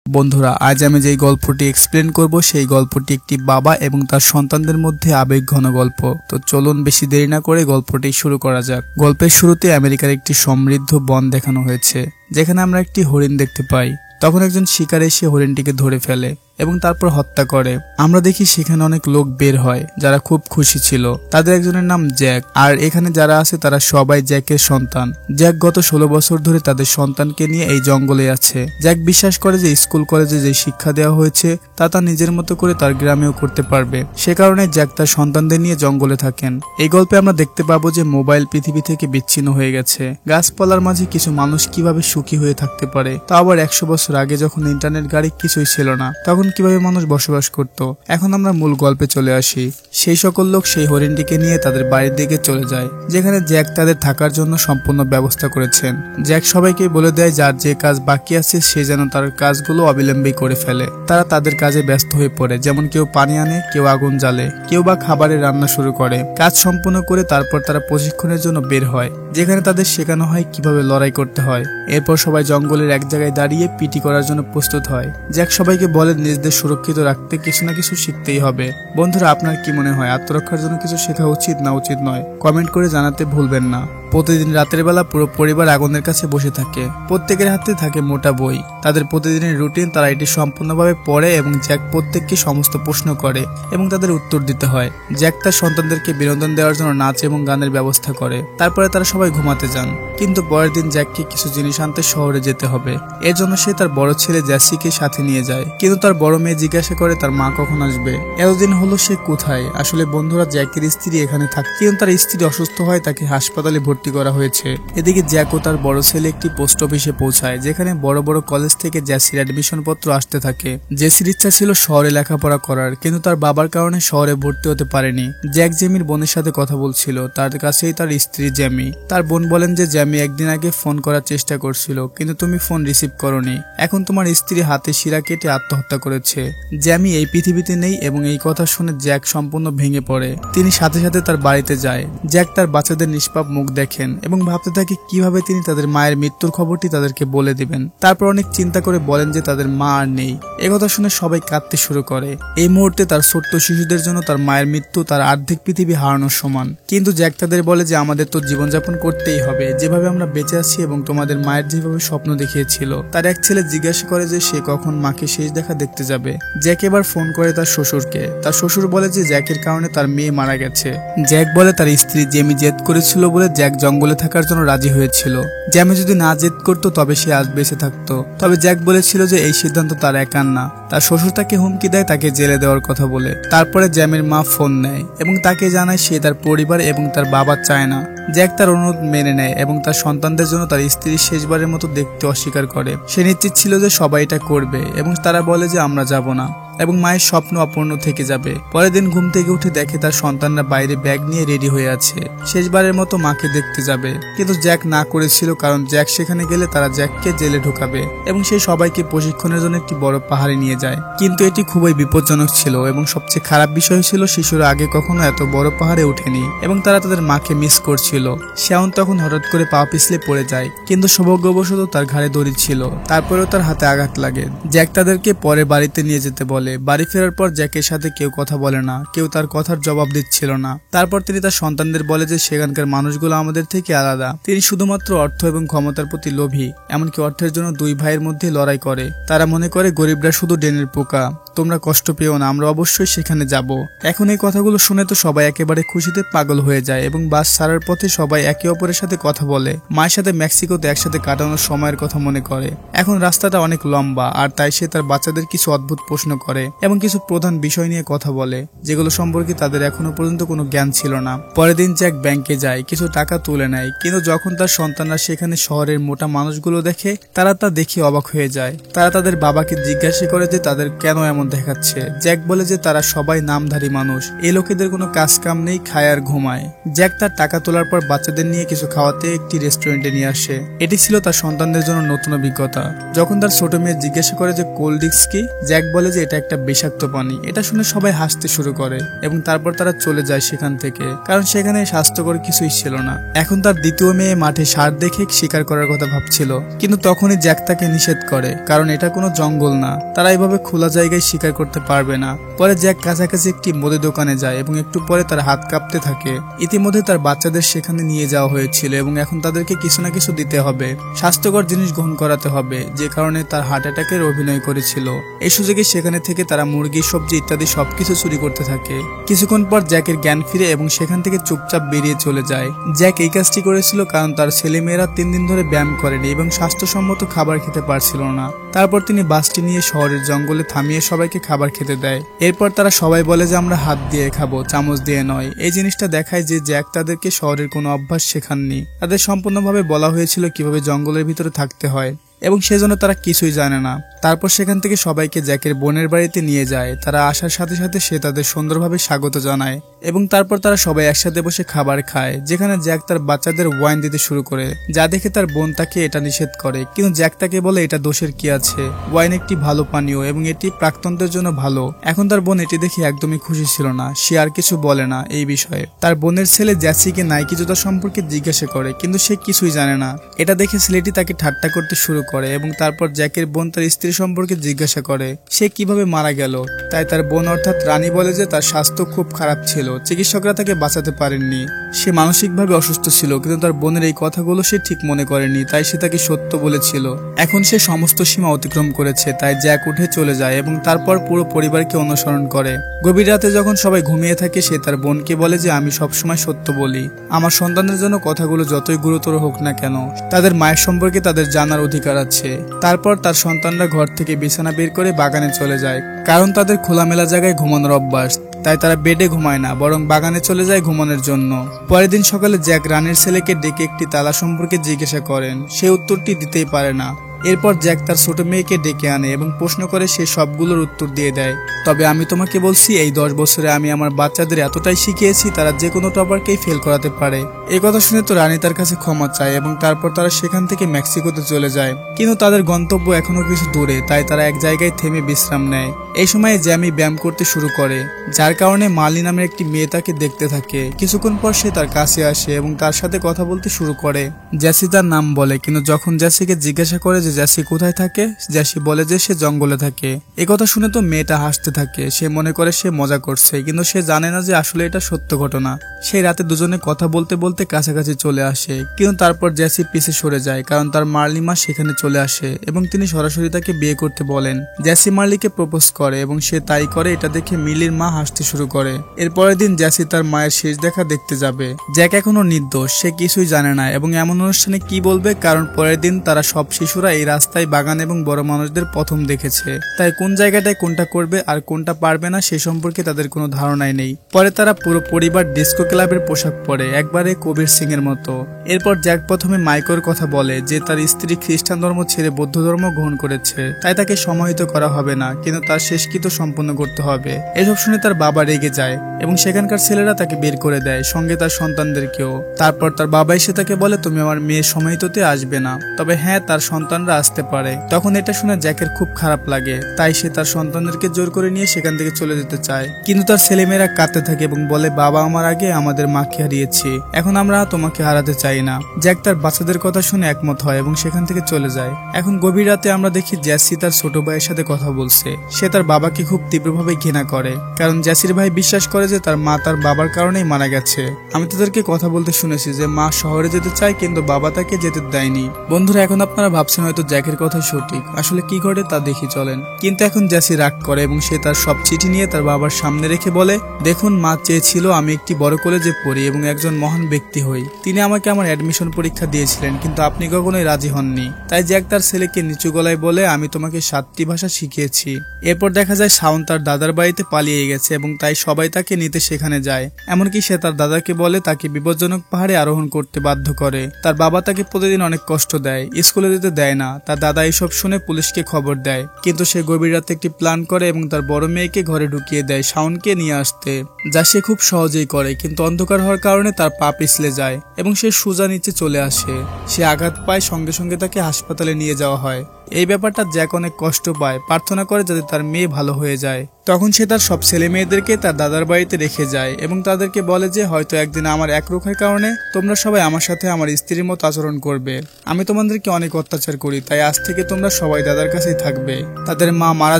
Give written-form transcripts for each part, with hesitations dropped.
বন্ধুরা, আজ আমি যেই গল্পটি এক্সপ্লেন করব সেই গল্পটি একটি বাবা এবং তার সন্তানদের মধ্যে আবেগঘন গল্প। তো চলুন বেশি দেরি না করে গল্পটি শুরু করা যাক। গল্পের শুরুতে আমেরিকার একটি সমৃদ্ধ বন দেখানো হয়েছে, যেখানে আমরা একটি হরিণ দেখতে পাই। তখন একজন শিকারী এসে হরিণটিকে ধরে ফেলে এবং তারপর হত্যা করে। আমরা দেখি সেখানে অনেক লোক বের হয় যারা খুব খুশি ছিল। তাদের একজনের নাম জ্যাক, আর এখানে যারা আছে তারা সবাই জ্যাকের সন্তান। জ্যাক গত 16 বছর ধরে তাদের সন্তানকে নিয়ে এই জঙ্গলে আছে। জ্যাক বিশ্বাস করে যে স্কুল কলেজে যে শিক্ষা দেওয়া হয়েছে তা তার নিজের মতো করে তার গ্রামেও করতে পারবে। সে কারণে জ্যাক তার সন্তানদের নিয়ে জঙ্গলে থাকেন। এই গল্পে আমরা দেখতে পাবো যে মোবাইল পৃথিবী থেকে বিচ্ছিন্ন হয়ে গেছে। গাছপালার মাঝে কিছু মানুষ কিভাবে সুখী হয়ে থাকতে পারে, তা আবার 100 বছর আগে যখন ইন্টারনেট গাড়ি কিছুই ছিল না তখন কিভাবে মানুষ বসবাস করত। এখন আমরা মূল গল্পে চলে আসি। সেই সকল লোক সেই হরিণটিকে নিয়ে তাদের বাড়ির দিকে চলে যায়, যেখানে জ্যাক তাদের থাকার জন্য সম্পূর্ণ ব্যবস্থা করেছেন। জ্যাক সবাইকে বলে দেয় যার যে কাজ বাকি আছে সে যেন তার কাজগুলো অবিলম্বে করে ফেলে। তারা তাদের কাজে ব্যস্ত হয়ে পড়ে, যেমন কেউ পানি আনে, কেউ আগুন জ্বালে, কেউ বা খাবারের রান্না শুরু করে। কাজ সম্পূর্ণ করে তারপর তারা প্রশিক্ষণের জন্য বের হয়, যেখানে তাদের শেখানো হয় কিভাবে লড়াই করতে হয়। এরপর সবাই জঙ্গলের এক জায়গায় দাঁড়িয়ে পিটি করার জন্য প্রস্তুত হয়। জ্যাক সবাইকে বলে নিজেদের সুরক্ষিত রাখতে কিছু না কিছু শিখতেই হবে। বন্ধুরা, আপনার কি মনে হয় আত্মরক্ষার জন্য কিছু শেখা উচিত না উচিত নয়? কমেন্ট করে জানাতে ভুলবেন না। প্রতিদিন রাতের বেলা পুরো পরিবার আগুনের কাছে বসে থাকে। প্রত্যেকের হাতে থাকে মোটা বই। তাদের প্রতিদিনের রুটিন, তারা এটি সম্পূর্ণভাবে পড়ে এবং জ্যাক প্রত্যেককে সমস্ত প্রশ্ন করে এবং তাদের উত্তর দিতে হয়। জ্যাক তার সন্তানদেরকে বিনোদন দেওয়ার জন্য নাচ এবং গানের ব্যবস্থা করে। তারপরে তারা সবাই ঘুমাতে যান। কিন্তু পরের দিন জ্যাককে কিছু জিনিস আনতে শহরে যেতে হবে। এর জন্য সে তার বড় ছেলে জ্যাসিকে সাথে নিয়ে যায়। কিন্তু তার বড় মেয়ে জিজ্ঞাসা করে তার মা কখন আসবে। এতদিন হলো সে কোথায়? আসলে বন্ধুরা, জ্যাকের স্ত্রী এখানে থাকে, কিন্তু তার স্ত্রী অসুস্থ হয়, তাকে হাসপাতালে ভর্তি করা হয়েছে। এদিকে জ্যাক ও তার বড় ছেলে একটি পোস্ট অফিসে পৌঁছায়, যেখানে বড় বড় কলেজ থেকে জ্যাসির অ্যাডমিশন পত্র আসতে থাকে। জ্যাসির ইচ্ছা ছিল শহরে লেখাপড়া করার, কিন্তু তার বাবার কারণে শহরে ভর্তি হতে পারেনি। জ্যাক জেমির বোনের সাথে কথা বলছিল, তার কাছেই তার স্ত্রী জ্যামি। তার বোন বলেন যে জ্যামি একদিন আগে ফোন করার চেষ্টা করছিল, কিন্তু তুমি ফোন রিসিভ করোনি। এখন তোমার স্ত্রী হাতে শিরা কেটে আত্মহত্যা করেছে। জ্যামি এই পৃথিবীতে নেই এবং এই কথা শুনে জ্যাক সম্পূর্ণ ভেঙে পড়ে। তিনি সাথে সাথে তার বাড়িতে যায়। জ্যাক তার বাচ্চাদের নিষ্পাপ মুখ দেখেন এবং ভাবতে থাকে কিভাবে তিনি তাদের মায়ের মৃত্যুর খবরটি তাদেরকে বলে দিবেন। তারপর অনেক চিন্তা করে বলেন যে তাদের মা আর নেই। একথা শুনে সবাই কাঁদতে শুরু করে। এই মুহূর্তে তার ছোট্ট শিশুদের জন্য তার মায়ের মৃত্যু তার অর্ধেক পৃথিবী হারানোর সমান। কিন্তু জ্যাক তাদের বলে যে আমাদের তো জীবনযাপন করতেই হবে যেভাবে আমরা বেঁচে আছি এবং তোমাদের মায়ের যেভাবে স্বপ্ন দেখিয়েছিল। তার এক ছেলে জিজ্ঞাসা করে যে সে কখন মাকে শেষ দেখা দেখতে যাবে। জ্যাক এবার ফোন করে তার শ্বশুরকে। তার শ্বশুর বলে যে জ্যাকের কারণে তার মেয়ে মারা গেছে। জ্যাক বলে তার স্ত্রী জেমি জেদ করেছিল বলে জ্যাক জঙ্গলে থাকার জন্য রাজি হয়েছিল। জ্যামি যদি না জেদ করতো তবে সে আজ বেঁচে থাকতো। তবে জ্যাক বলেছিল যে এই সিদ্ধান্ত তার একার না। তার শ্বশুর তাকে হুমকি দেয় তাকে জেলে দেওয়ার কথা বলে। তারপরে জ্যামির মা ফোন নেয় এবং তাকে জানায় সে তার পরিবার এবং তার বাবা চায় না। জ্যাক তার অনুরোধ মেনে নেয় এবং তার সন্তানদের জন্য তার স্ত্রী শেষবারের মতো দেখতে অস্বীকার করে। সে নিশ্চিত ছিল যে সবাই এটা করবে এবং তারা বলে যে আমরা যাব না এবং মায়ের স্বপ্ন অপূর্ণ থেকে যাবে। পরের দিন ঘুম থেকে উঠে দেখে তার সন্তানরা বাইরে ব্যাগ নিয়ে রেডি হয়ে আছে, শেষবারের মতো মাকে দেখতে যাবে। কিন্তু জ্যাক না করেছিল, কারণ জ্যাক সেখানে গেলে তারা জ্যাককে জেলে ঢোকাবে এবং সে সবাইকে প্রশিক্ষণের জন্য একটি বড় পাহাড়ে নিয়ে যায়। কিন্তু এটি খুবই বিপজ্জনক ছিল এবং সবচেয়ে খারাপ বিষয় ছিল শিশুরা আগে কখনো এত বড় পাহাড়ে ওঠেনি এবং তারা তাদের মাকে মিস করছিল। শ্যাওন তখন হঠাৎ করে পা পিছলে পড়ে যায়, কিন্তু সৌভাগ্যবশত তার ঘাড়ে দড়ি ছিল। তারপরেও তার হাতে আঘাত লাগে। জ্যাক তাদেরকে পরে বাড়িতে নিয়ে যেতে বলে। বাড়ি ফেরার পর জ্যাকের সাথে কেউ কথা বলে না, কেউ তার কথার জবাব দিচ্ছিল না। তারপর তিনি তার সন্তানদের বলে যে সেখানকার মানুষগুলো আমাদের থেকে আলাদা। তিনি শুধুমাত্র অর্থ এবং ক্ষমতার প্রতি লোভী, এমনকি অর্থের জন্য দুই ভাইয়ের মধ্যে লড়াই করে। তারা মনে করে গরিবরা শুধু ডেনের পোকা, তোমরা কষ্ট পেও না, আমরা অবশ্যই সেখানে যাব। এখন এই কথাগুলো শুনে তো সবাই একেবারে খুশিতে পাগল হয়ে যায় এবং বাস ছাড়ার পথে সবাই একে অপরের সাথে কথা বলে। মায়ের সাথে মেক্সিকোতে একসাথে কাটানোর সময়ের কথা মনে করে। এখন রাস্তাটা অনেক লম্বা, আর তাই সে তার বাচ্চাদের কিছু অদ্ভুত প্রশ্ন করে এবং কিছু প্রধান বিষয় নিয়ে কথা বলে যেগুলো সম্পর্কে তাদের এখনো পর্যন্ত কোনো জ্ঞান ছিল না। পরের দিন জ্যাক ব্যাংকে যায়, কিছু টাকা তুলে নেয়, কিন্তু যখন তার সন্তানরা সেখানে শহরের মোটা মানুষগুলো দেখে তারা তা দেখে অবাক হয়ে যায়। তারা তাদের বাবাকে জিজ্ঞাসা করে যে তাদের কেন এমন যেমন দেখাচ্ছে। জ্যাক বলে যে তারা সবাই নামধারী মানুষ, এই লোকেদের কোনো কাজ কাম নেই, খায় আর ঘুমায়। জ্যাক তার টাকা তোলার পর বাচ্চাদের নিয়ে কিছু খাওয়াতে একটি রেস্টুরেন্টে নিয়ে আসে। এটি ছিল তার সন্তানদের জন্য নতুন অভিজ্ঞতা। যখন তার ছোট মেয়ে জিজ্ঞাসা করে যে কোল্ড ড্রিঙ্কস কি, জ্যাক বলে যে এটা একটা বিষাক্ত পানি। এটা শুনে সবাই হাসতে শুরু করে এবং তারপর তারা চলে যায় সেখান থেকে, কারণ সেখানে স্বাস্থ্যকর কিছুই ছিল না। এখন তার দ্বিতীয় মেয়ে মাঠে ষাঁড় দেখে শিকার করার কথা ভাবছিল, কিন্তু তখনই জ্যাক তাকে নিষেধ করে, কারণ এটা কোনো জঙ্গল না, তারা এভাবে খোলা জায়গায় শিকার করতে পারবে না। পরে জ্যাক কাছাকাছি একটি মুদি দোকানে যায় এবং একটু পরে তার হাত কাঁপতে থাকে। ইতিমধ্যে তার বাচ্চাদের সেখানে নিয়ে যাওয়া হয়েছিল এবং এখন তাদেরকে কিছু না কিছু দিতে হবে, স্বাস্থ্যকর জিনিস গ্রহণ করাতে হবে, যে কারণে তার হার্ট অ্যাটাকের অভিনয় করেছিল। এই সুযোগে সেখানে থেকে তারা মুরগি, সবজি ইত্যাদি সবকিছু চুরি করতে থাকে। কিছুক্ষণ পর জ্যাকের জ্ঞান ফিরে এবং সেখান থেকে চুপচাপ বেরিয়ে চলে যায়। জ্যাক এই কাজটি করেছিল কারণ তার ছেলেমেয়েরা 3 দিন ধরে ব্যায়াম করেনি এবং স্বাস্থ্যসম্মত খাবার খেতে পারছিল না। তারপর তিনি বাসটি নিয়ে শহরের জঙ্গলে থামিয়ে সবাইকে খাবার খেতে দেয়। এরপর তারা সবাই বলে যে আমরা হাত দিয়ে খাবো, চামচ দিয়ে নয়। এই জিনিসটা দেখায় যে জ্যাক তাদেরকে শহরের কোনো অভ্যাস শেখাননি, তাদের সম্পূর্ণভাবে বলা হয়েছিল কিভাবে জঙ্গলের ভিতরে থাকতে হয় এবং সেজন্য তারা কিছুই জানে না। তারপর সেখান থেকে সবাইকে জ্যাকের বোনের বাড়িতে নিয়ে যায়। তারা আসার সাথে সাথে সে তাদের সুন্দরভাবে স্বাগত জানায় এবং তারপর তারা সবাই একসাথে বসে খাবার খায়, যেখানে জ্যাক তার বাচ্চাদের ওয়াইন দিতে শুরু করে, যা দেখে তার বোন তাকে এটা নিষেধ করে। কিন্তু জ্যাক তাকে বলে এটা দোষের কি আছে, ওয়াইন একটি ভালো পানীয় এবং এটি প্রাক্তনদের জন্য ভালো। এখন তার বোন এটি দেখে একদমই খুশি ছিল না, সে আর কিছু বলে না এই বিষয়ে। তার বোনের ছেলে জ্যাসিকে নাইকি জুতা সম্পর্কে জিজ্ঞাসা করে, কিন্তু সে কিছুই জানে না। এটা দেখে ছেলেটি তাকে ঠাট্টা করতে শুরু করে এবং তারপর জ্যাকের বোন তার স্ত্রী সম্পর্কে জিজ্ঞাসা করে সে কিভাবে মারা গেল। তাই তার বোন অর্থাৎ রানী বলে যে তার স্বাস্থ্য খুব খারাপ ছিল, চিকিৎসকরা তাকে বাঁচাতে পারেননি, সে মানসিকভাবে অসুস্থ ছিল। কিন্তু তার বোনের এই কথাগুলো সে ঠিক মনে করেনি, তাই সে তাকে সত্য বলেছিল। এখন সে সমস্ত সীমা অতিক্রম করেছে, তাই জ্যাক উঠে চলে যায় এবং তারপর পুরো পরিবারকে অনুসরণ করে। গভীর রাতে যখন সবাই ঘুমিয়ে থাকে, সে তার বোনকে বলে যে আমি সবসময় সত্য বলি, আমার সন্তানদের জন্য কথাগুলো যতই গুরুতর হোক না কেন, তাদের মায়ের সম্পর্কে তাদের জানার অধিকার আছে। তারপর তার সন্তানরা ঘর থেকে বিছানা বের করে বাগানে চলে যায়, কারণ তাদের খোলামেলা জায়গায় ঘুমানোর অভ্যাস, তাই তারা বেডে ঘুমায় না, বরং বাগানে চলে যায় ঘুমানোর জন্য। পরের দিন সকালে জ্যাক রানীর ছেলেকে ডেকে একটি তালা সম্পর্কে জিজ্ঞাসা করেন, সে উত্তরটি দিতেই পারে না। এরপর জ্যাক তার ছোট মেয়েকে ডেকে আনে এবং প্রশ্ন করে, সে সবগুলোর উত্তর দিয়ে দেয়। তবে আমি তোমাকে বলছি, এই 10 বছরে আমি আমার বাচ্চাদের এতটাই শিখিয়েছি তারা যে কোনো টপারকেই ফেল করাতে পারে। এই কথা শুনে তো রানী তার কাছে ক্ষমা চায় এবং তারপর তারা সেখান থেকে মেক্সিকোতে চলে যায়। কিন্তু তাদের গন্তব্য এখনো কিছু দূরে, তাই তারা এক জায়গায় থেমে বিশ্রাম নেয়। এই সময় জ্যামি ব্যায়াম করতে শুরু করে, যার কারণে মার্লি নামের একটি মেয়ে তাকে দেখতে থাকে। কিছুক্ষণ পর সে তার কাছে আসে এবং তার সাথে কথা বলতে শুরু করে। জ্যাসি তার নাম বলে, কিন্তু যখন জ্যাসিকে জিজ্ঞাসা করে যে জ্যাসি কোথায় থাকে, জ্যাসি বলে যে সে জঙ্গলে থাকে। এই কথা শুনে তো মেয়েটা হাসতে থাকে, সে মনে করে সে মজা করছে, কিন্তু সে জানে না যে আসলে এটা সত্য ঘটনা। সেই রাতে দুজনে কথা বলতে বলতে কাছাকাছি চলে আসে, কিন্তু তারপর জ্যাসি পিছে সরে যায়, কারণ তার মার্লি মা সেখানে চলে আসে এবং তিনি সরাসরি তাকে বিয়ে করতে বলেন। জ্যাসি মার্লিকে প্রপোজ করে এবং সে তাই করে। এটা দেখে মিলির মা হাসতে শুরু করে। এর পরের দিন জ্যাসি তার মায়ের শেষ দেখা দেখতে যাবে। জ্যাক এখনো নির্দোষ, সে কিছুই জানে না এবং এমন অনুষ্ঠানে কি বলবে, কারণ পরের দিন তারা সব শিশুরা এই রাস্তায় বাগান এবং বড় মানুষদের প্রথম দেখেছে, তাই কোন জায়গাটায় কোনটা করবে আর কোনটা পারবে না সে সম্পর্কে তাদের কোনো ধারণাই নেই। পরে তারা পুরো পরিবার ডিস্কো ক্লাবের পোশাক পরে, একবারে কবির সিং এর মতো। এরপর জ্যাক প্রথমে মাইকোর কথা বলে যে তার স্ত্রী খ্রিস্টান ধর্ম ছেড়ে বৌদ্ধ ধর্ম গ্রহণ করেছে, তাই তাকে সমাহিত করা হবে না, কিন্তু তার শেষকৃত্য সম্পন্ন করতে হবে। এসব শুনে তার বাবা রেগে যায় এবং সেখানকার ছেলেরা তাকে বের করে দেয়, সঙ্গে তার সন্তানদেরকেও। তারপর তার বাবা এসে তাকে বলে তুমি আমার মেয়ের সমাহিততে আসবে না, তবে হ্যাঁ তার সন্তানরা আসতে পারে। তখন এটা শুনে জ্যাকের খুব খারাপ লাগে, তাই সে তার সন্তানদেরকে জোর করে নিয়ে সেখান থেকে চলে যেতে চায়। কিন্তু তার ছেলেমেয়েরা কাঁদতে থাকে এবং বলে বাবা আমার আগে আমাদের মাকে হারিয়েছি, এখন আমরা তোমাকে হারাতে চাই না। জ্যাক তার বাচ্চাদের কথা শুনে একমত হয় এবং সেখান থেকে চলে যায়। এখন গভীর রাতে আমরা দেখি জ্যাসি তার ছোট ভাইয়ের সাথে কথা বলছে। সে তার বাবাকে খুব তীব্রভাবে ঘৃণা করে, কারণ জ্যাসির ভাই বিশ্বাস করে যে তার মা তার বাবার কারণেই মারা গেছে। আমি তাদেরকে কথা বলতে শুনেছি যে মা শহরে যেতে চায়, কিন্তু বাবা তাকে যেতে দেয়নি। বন্ধুরা, এখন আপনারা ভাবছেন হয়তো জ্যাকের কথা সঠিক, আসলে কি ঘটে তা দেখি চলেন। কিন্তু এখন জ্যাসি রাগ করে এবং সে তার সব চিঠি নিয়ে তার বাবার সামনে রেখে বলে, দেখুন মা চেয়েছিল আমি একটি বড় কলেজে পড়ি এবং একজন মহান ব্যক্তি হই। তিনি আমাকে আমার অ্যাডমিশন পরীক্ষা দিয়েছিলেন, কিন্তু আপনি কখনোই রাজি হননি। তাই জ্যাক তার ছেলেকে নিচু গলায় বলে, আমি তোমাকে 7টি ভাষা শিখিয়েছি। এরপর দেখা যায় শাওন তার দাদার বাড়িতে পালিয়ে গেছে এবং তাই সবাই তাকে নিতে সেখানে যায়। এমনকি সে তার দাদাকে বলে তাকে বিপজ্জনক পাহাড়ে আরোহণ করতে বাধ্য করে। তার বাবা তাকে প্রতিদিন অনেক কষ্ট দেয়, স্কুলে যেতে দেয় না না। তার দাদা এসব শুনে পুলিশকে খবর দেয়, কিন্তু সে গভীর রাতে একটি প্ল্যান করে এবং তার বড় মেয়েকে ঘরে ঢুকিয়ে দেয় শাওনকে নিয়ে আসতে, যা সে খুব সহজেই করে। কিন্তু অন্ধকার হওয়ার কারণে তার পা পিছলে যায় এবং সে সোজা নিচে চলে আসে। সে আঘাত পায়, সঙ্গে সঙ্গে তাকে হাসপাতালে নিয়ে যাওয়া হয়। এই ব্যাপারটা জ্যাক অনেক কষ্ট পায়, প্রার্থনা করে যাতে তার মেয়ে ভালো হয়ে যায়। তখন সে তার সব ছেলে মেয়েদেরকে তার দাদার বাড়িতে রেখে যায় এবং তাদেরকে বলে যে হয়তো একদিন আমার একরোখার কারণে তোমরা সবাই আমার সাথে আমার স্ত্রীর মতো আচরণ করবে। আমি তোমাদেরকে অনেক অত্যাচার করি, তাই আজ থেকে তোমরা সবাই দাদার কাছেই থাকবে। তাদের মা মারা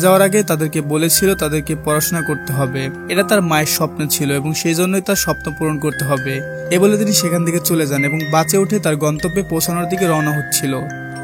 যাওয়ার আগে তাদেরকে বলেছিল তাদেরকে পড়াশোনা করতে হবে, এটা তার মায়ের স্বপ্ন ছিল এবং সেই জন্যই তার স্বপ্ন পূরণ করতে হবে। এ বলে তিনি সেখান থেকে চলে যান এবং বাসে উঠে তার গন্তব্যে পৌঁছানোর দিকে রওনা হচ্ছিল।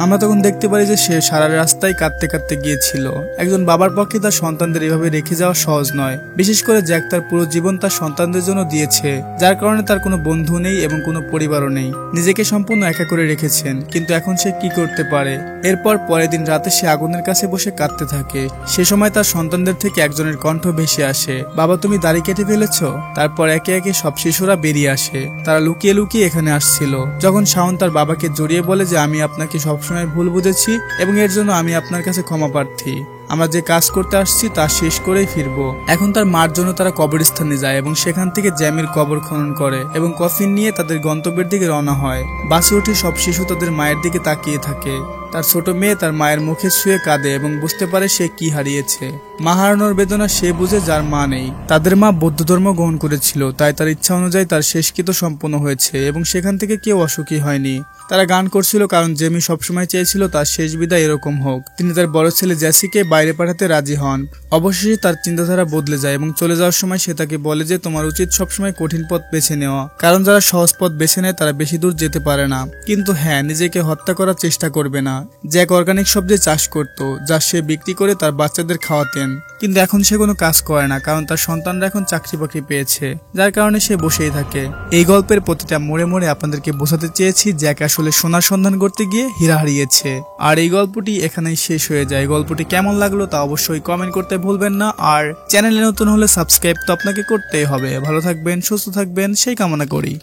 আমরা তখন দেখতে পারি যে সে সারা রাস্তায় কাঁদতে কাঁদতে গিয়েছিল। একজন বাবার পক্ষে তার সন্তানদের এভাবে রেখে যাওয়া সহজ নয়, বিশেষ করে জ্যাক তার পুরো জীবন তার সন্তানদের জন্য দিয়েছে, যার কারণে তার কোনো বন্ধু নেই এবং কোনো পরিবারও নেই। নিজেকে সম্পূর্ণ একা করে রেখেছেন, কিন্তু এখন সে কি করতে পারে? এরপর পরের দিন রাতে সে আগুনের কাছে বসে কাঁদতে থাকে। সে সময় তার সন্তানদের থেকে একজনের কণ্ঠ ভেসে আসে, বাবা তুমি দাড়ি কেটে ফেলেছ? তারপর একে একে সব শিশুরা বেরিয়ে আসে। তারা লুকিয়ে লুকিয়ে এখানে আসছিল। যখন শাওন তার বাবাকে জড়িয়ে বলে যে আমি আপনাকে সবসময় ভুল বুঝেছি এবং এর জন্য আমি আপনার কাছে ক্ষমা প্রার্থী, আমরা যে কাজ করতে আসছি তা শেষ করেই ফিরবো। এখন তার মার জন্য তারা কবরস্থানে যায় এবং সেখান থেকে জ্যামের কবর খনন করে এবং কফিন নিয়ে তাদের গন্তব্যের দিকে রওনা হয়। বাসে উঠে সব শিশু তাদের মায়ের দিকে তাকিয়ে থাকে। তার ছোট মেয়ে তার মায়ের মুখে শুয়ে কাঁদে এবং বুঝতে পারে সে কি হারিয়েছে। মা হারানোর বেদনা সে বুঝে যার মা নেই। তাদের মা বৌদ্ধ ধর্ম গ্রহণ করেছিল, তাই তার ইচ্ছা অনুযায়ী তার শেষকৃত্য সম্পন্ন হয়েছে এবং সেখান থেকে কেউ অসুখী হয়নি। তারা গান করছিল কারণ জেমি সবসময় চেয়েছিল তার শেষ বিদায় এরকম হোক। তিনি তার বড় ছেলে জ্যাসিকে বাইরে পাঠাতে রাজি হন। অবশেষে তার চিন্তাধারা বদলে যায় এবং চলে যাওয়ার সময় সে তাকে বলে যে তোমার উচিত সবসময় কঠিন পথ বেছে নেওয়া, কারণ যারা সহজ পথ বেছে নেয় তারা বেশি দূর যেতে পারে না। কিন্তু হ্যাঁ, নিজেকে হত্যা করার চেষ্টা করবে না। জ্যাক অর্গানিক সবজি চাষ করত, যা সে বিক্রি করে তার বাচ্চাদের খাওয়াতেন, কিন্তু এখন সে কোনো কাজ করে না কারণ তার সন্তানরা এখন চাকরি বাকরি পেয়েছে, যার কারণে সে বসেই থাকে। এই গল্পের প্রতিটা মোড়ে মোড়ে আপনাদেরকে বোঝাতে চেয়েছি জ্যাক আসলে সোনার সন্ধান করতে গিয়ে হীরা হারিয়েছে। আর এই গল্পটি এখানেই শেষ হয়ে যায়। গল্পটি কেমন লাগলো তা অবশ্যই কমেন্ট করতে ভুলবেন না। আর চ্যানেলে নতুন হলে সাবস্ক্রাইব তো আপনাকে করতেই হবে। ভালো থাকবেন, সুস্থ থাকবেন সেই কামনা করি।